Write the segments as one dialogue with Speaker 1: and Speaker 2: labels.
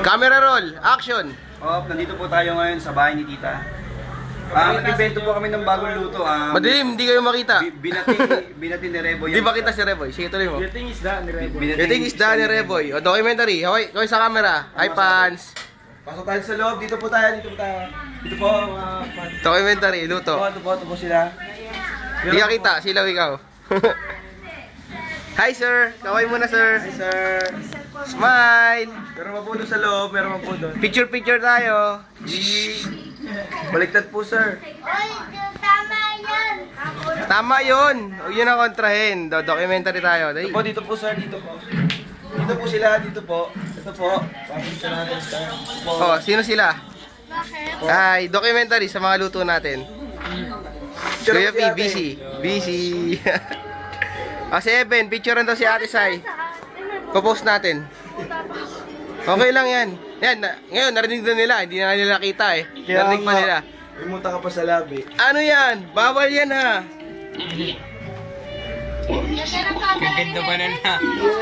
Speaker 1: Camera roll, action!
Speaker 2: Nandito po tayo ngayon sa bahay ni Tita. Nag-invento po kami ng bagong luto.
Speaker 1: Madilim, hindi kayo makita.
Speaker 2: Binati ni Rebo.
Speaker 1: Hindi makita si Reboy. Sige, tuloy mo.
Speaker 3: Dating isda ni Rebo.
Speaker 1: Dating isda ni Reboy. O, documentary. Hoy sa camera. Hi, fans.
Speaker 2: Pasok tayo sa loob. Dito po tayo. Dito po.
Speaker 1: Documentary, luto.
Speaker 2: Ito po sila.
Speaker 1: Hindi ka kita, silaw ikaw. Hi, sir. Kaway muna, sir.
Speaker 2: Hi, sir.
Speaker 1: Smile.
Speaker 2: Meron po doon sa loob. Meron po doon.
Speaker 1: Picture tayo.
Speaker 2: Baliktad po, sir.
Speaker 4: Oy, tama yan.
Speaker 1: Tama yun. Huwag yun ang kontrahin. Documentary tayo. Dali.
Speaker 2: Dito po, sir. Dito po. Dito po sila. Dito po. Ito po. Pakita natin, sir.
Speaker 1: Oh, sino sila?
Speaker 4: Bakit?
Speaker 1: Ay, documentary sa mga luto natin. Kuya P, busy. Si Evan, picturean daw si Ate Sai. Popost natin. Okay lang yan. Ngayon, narinig na nila. Hindi na nila nakita eh. Narinig pa nila.
Speaker 2: May munta ka pa sa labi.
Speaker 1: Ano yan? Bawal yan ha.
Speaker 3: Ganda ba na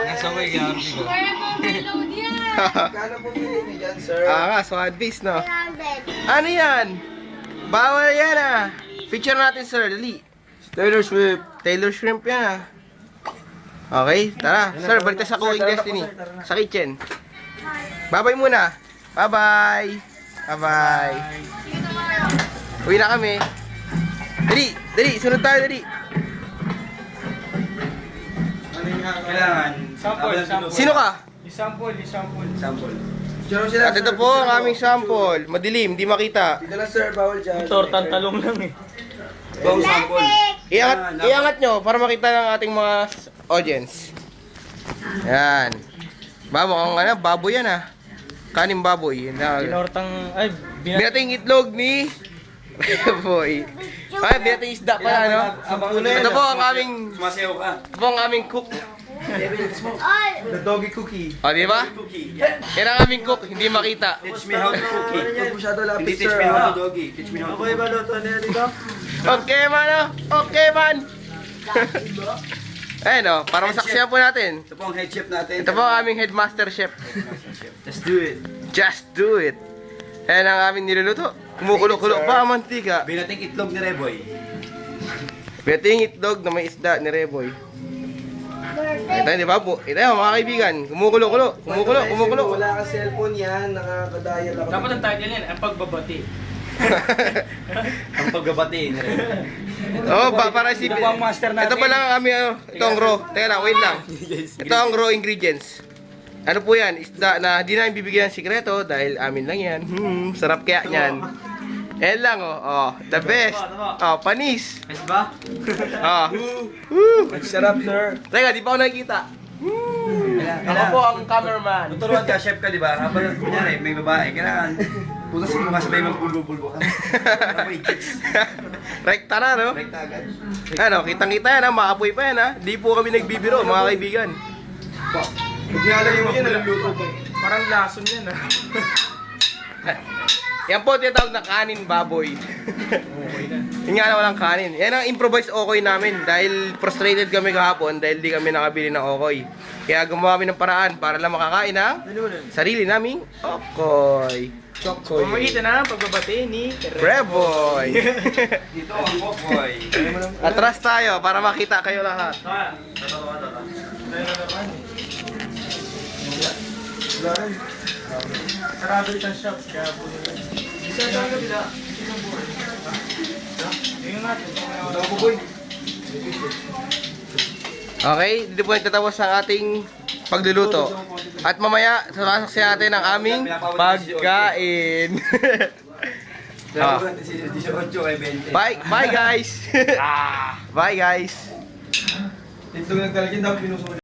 Speaker 3: nasa way gabi ko?
Speaker 2: Kano po bilhin niyo dyan, sir?
Speaker 1: Swad beast no. Ano yan? Bawal yan ha. Picture natin sir, dali.
Speaker 2: Taylor Swift.
Speaker 1: Taylor Shrimp yan ha. Okay, tara. Sir, balik tayo sa Cooking Destiny. Sa kitchen. Bye-bye muna. Bye-bye. Bye-bye. Uwi na kami. Dali. Sunod tayo, dali.
Speaker 2: Kailangan.
Speaker 3: Sample.
Speaker 1: Sino ka?
Speaker 3: Sample.
Speaker 2: Diyan sila,
Speaker 1: At ito po ang aming sample. Madilim, di makita.
Speaker 2: Dito lang, sir. Bawal dyan.
Speaker 3: Tortang talong lang eh.
Speaker 2: Ito ang sample.
Speaker 1: Iangat nyo para makita ng ating mga audience. Yan. Baboy yan ha. Kaning baboy.
Speaker 3: Tinortang, ay,
Speaker 1: Binating itlog ni Reboy. Ay, binating isda pala, no? Ito po ang aming,
Speaker 2: Sumasayaw ka.
Speaker 1: ito po ang aming cook.
Speaker 4: Oy,
Speaker 2: The doggy cookie.
Speaker 1: O, di ba?
Speaker 2: Cookie.
Speaker 1: Yan ang aming cook, hindi makita.
Speaker 2: Teach me how to cookie.
Speaker 5: Huwag masyado
Speaker 2: Hindi
Speaker 5: lapis,
Speaker 2: teach
Speaker 5: sir.
Speaker 2: me how to doggy. Teach me how to
Speaker 5: Okay ba luto niya dito?
Speaker 1: Okay man, oh. Okay man. Ayun, oh. Para masaksiyan po natin.
Speaker 2: Ito po ang head chef natin.
Speaker 1: Ito po ang aming headmaster chef.
Speaker 2: Let's do it.
Speaker 1: Just do it. Ayan ang aming niluluto. Kumukulo-kulo pa ang mantika.
Speaker 2: Binating itlog ni Reboy.
Speaker 1: Binating itlog na may isda ni Reboy. Ito, di ba po? Ito yung mga kaibigan. Kumukulo-kulo. Kumukulo.
Speaker 5: Wala ka cellphone yan, nakakadial ako.
Speaker 3: dapat ang title yan, ang pagbabati.
Speaker 2: Ang pagbabati ni Reboy.
Speaker 1: Oh, para si
Speaker 2: Ito po ang master natin.
Speaker 1: Ito pa lang ang aming ano, ito ang raw. Teka lang, wait lang. Ito ang raw ingredients. Ano po yan? Isda na di namin bibigyan ng sikreto dahil amin lang yan. Sarap kaya niyan. Ayan lang oh. Oh, the best. Oh, panis.
Speaker 2: Yes ba?
Speaker 1: Oh.
Speaker 5: Sarap, sir.
Speaker 1: Teka, di pa ako nakikita. Ako po ang cameraman.
Speaker 2: Tuturuan ka, chef ka, di ba? Habang kunyari, may babae, kailangan putas mo masabay magpulbo-pulbo ka. May chicks.
Speaker 1: Rekta na, no?
Speaker 2: Rekta agad.
Speaker 1: Ano, kitang-kita yan ha, maapoy pa yan ha. Di po kami nagbibiro, mga kaibigan.
Speaker 5: Pag nilalagay mo yan, naluluto ko.
Speaker 3: Parang lason yan ah.
Speaker 1: Yan po tinatawag na kanin baboy. Yung nga na walang kanin. Yan ang improvised okoy namin dahil frustrated kami kahapon dahil di kami nakabili ng okoy. Kaya gumawa kami ng paraan para lang makakain ng sarili naming okoy.
Speaker 3: Pumakita na ang pagbabati ni
Speaker 1: Reboy!
Speaker 2: Dito ang boy.
Speaker 1: Atras tayo para makita kayo lahat.
Speaker 3: Sarado isang shop, kaya po nila. Isa sa kabila. Tingnan natin.
Speaker 1: Okay, dito po nagtatapos ang ating pagluluto. At mamaya, sasaksi natin ang aming pagkain. Ah.
Speaker 2: 18 ay 20.
Speaker 1: Bye guys! Bye guys!
Speaker 5: Ito nagtalagin daw, pinuso